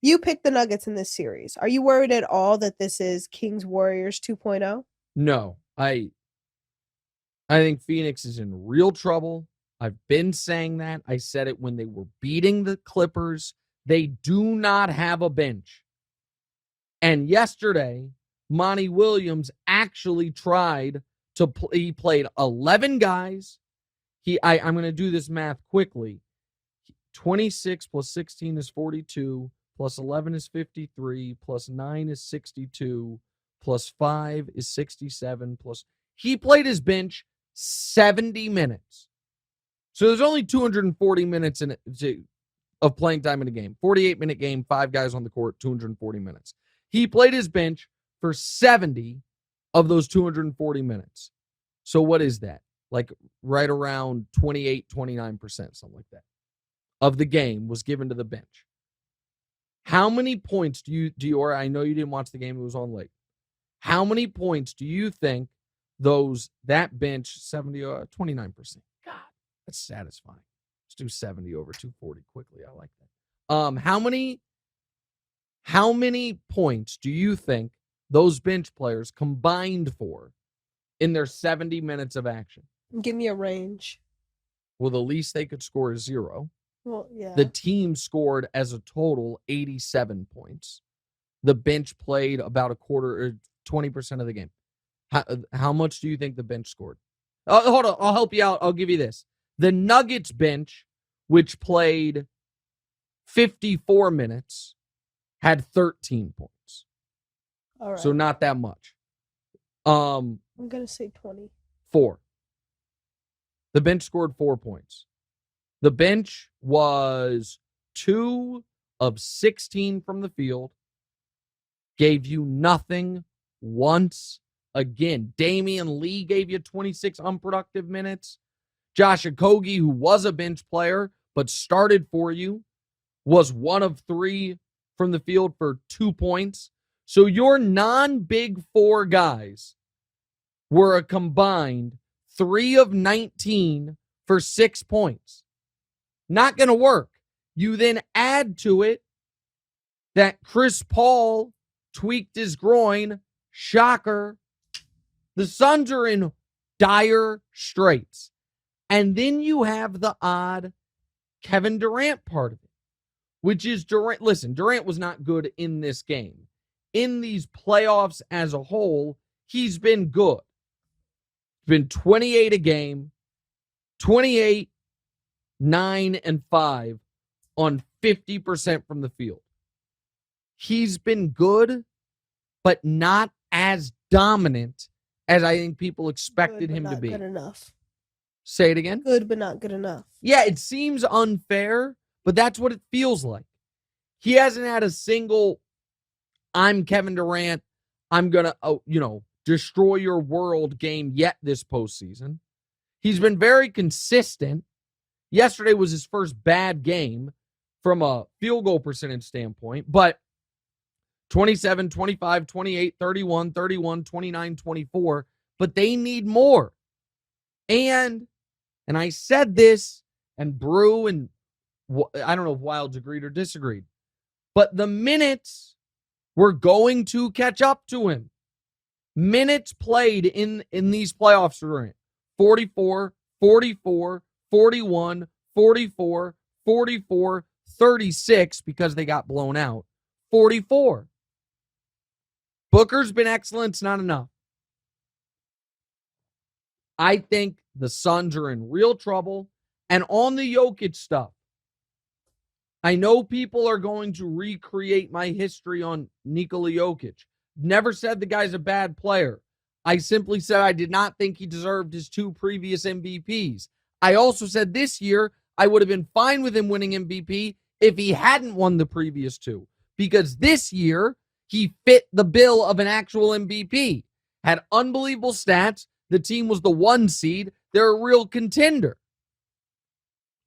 You picked the Nuggets in this series. Are you worried at all that this is Kings Warriors 2.0? No, I think Phoenix is in real trouble. I've been saying that. I said it when they were beating the Clippers. They do not have a bench. And yesterday, Monty Williams actually tried to play. He played 11 guys. I'm going to do this math quickly. 26 plus 16 is 42, plus 11 is 53, plus 9 is 62, plus 5 is 67, plus he played his bench 70 minutes. So there's only 240 minutes of playing time in a game. 48-minute game, 5 guys on the court, 240 minutes. He played his bench for 70 of those 240 minutes. So what is that? Like right around 28, 29%, something like that, of the game was given to the bench. How many points do you, or I know you didn't watch the game, it was on late. How many points do you think that bench, 29%? God, that's satisfying. Let's do 70 over 240 quickly. I like that. How many points do you think those bench players combined for in their 70 minutes of action? Give me a range. Well, the least they could score is 0. Well, yeah. The team scored as a total 87 points. The bench played about a quarter or 20% of the game. How much do you think the bench scored? Hold on. I'll help you out. I'll give you this. The Nuggets bench, which played 54 minutes, had 13 points. All right. So not that much. I'm going to say 20. 4. The bench scored 4 points. The bench was 2 of 16 from the field. Gave you nothing once again. Damian Lee gave you 26 unproductive minutes. Josh Okogie, who was a bench player but started for you, was 1 of 3 from the field for 2 points. So your non-Big Four guys were a combined 3 of 19 for 6 points. Not going to work. You then add to it that Chris Paul tweaked his groin. Shocker. The Suns are in dire straits. And then you have the odd Kevin Durant part of it, which is Durant. Listen, Durant was not good in this game. In these playoffs as a whole, he's been good. It's been 28 a game, 28, 9, and 5 on 50% from the field. He's been good, but not as dominant as I think people expected him to be. Good enough. Say it again. Good, but not good enough. Yeah, it seems unfair, but that's what it feels like. He hasn't had a single, I'm Kevin Durant, I'm going to, destroy your world game yet this postseason. He's been very consistent. Yesterday was his first bad game from a field goal percentage standpoint, but 27, 25, 28, 31, 31, 29, 24, but they need more. And I said this, and Brew and I don't know if Wilds agreed or disagreed, but the minutes were going to catch up to him. Minutes played in these playoffs are 44, 44, 41, 44, 44, 36 because they got blown out. 44. Booker's been excellent. It's not enough. I think the Suns are in real trouble. And on the Jokić stuff, I know people are going to recreate my history on Nikola Jokić. Never said the guy's a bad player. I simply said I did not think he deserved his 2 previous MVPs. I also said this year I would have been fine with him winning MVP if he hadn't won the previous 2. Because this year, he fit the bill of an actual MVP. Had unbelievable stats. The team was the 1 seed. They're a real contender.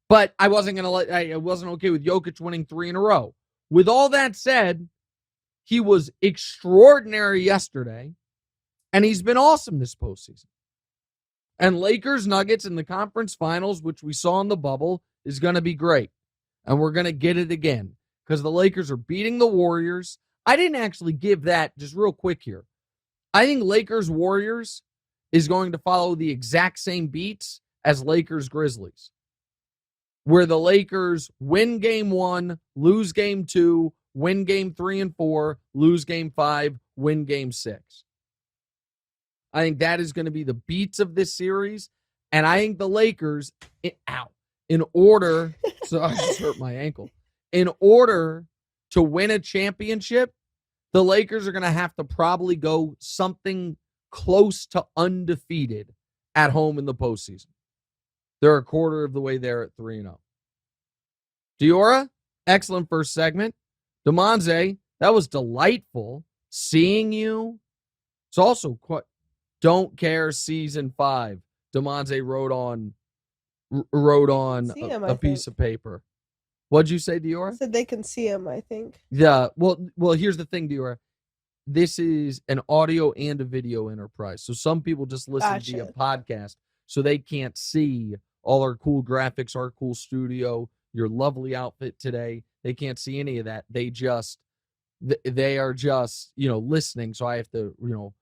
But I wasn't okay with Jokić winning 3 in a row. With all that said, he was extraordinary yesterday, and he's been awesome this postseason. And Lakers Nuggets in the conference finals, which we saw in the bubble, is going to be great. And we're going to get it again. because the Lakers are beating the Warriors. I didn't actually give that, just real quick here. I think Lakers-Warriors is going to follow the exact same beats as Lakers-Grizzlies, where the Lakers win game 1, lose game 2, win game 3 and 4, lose game 5, win game 6. I think that is going to be the beats of this series. And I think the Lakers, in order, so I just hurt my ankle. In order to win a championship, the Lakers are going to have to probably go something close to undefeated at home in the postseason. They're a quarter of the way there at 3-0. Diora, excellent first segment. Demonze, that was delightful seeing you. It's also quite Don't Care Season 5. Demonze wrote on a piece of paper. What'd you say, Diora? I said they can see him, I think. Yeah. Well, here's the thing, Diora. This is an audio and a video enterprise. So some people just listen via podcast, so they can't see all our cool graphics, our cool studio, your lovely outfit today. They can't see any of that. They are just, listening. So I have to,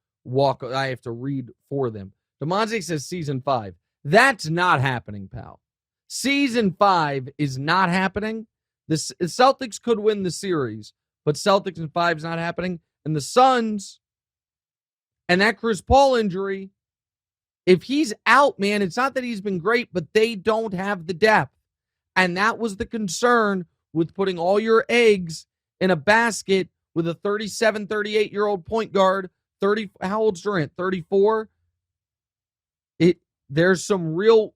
I have to read for them. Demonze says season 5. That's not happening, pal. Season 5 is not happening. The Celtics could win the series, but Celtics in 5 is not happening. And the Suns, and that Chris Paul injury, if he's out, man, it's not that he's been great, but they don't have the depth. And that was the concern with putting all your eggs in a basket with a 37, 38-year-old point guard. How old's Durant? 34? There's some real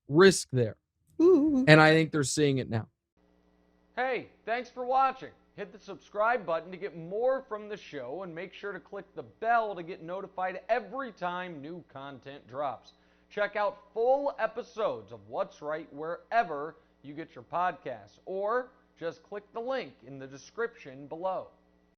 risk there. Ooh. And I think they're seeing it now. Hey, thanks for watching. Hit the subscribe button to get more from the show, and make sure to click the bell to get notified every time new content drops. Check out full episodes of What's Right wherever you get your podcasts, or just click the link in the description below.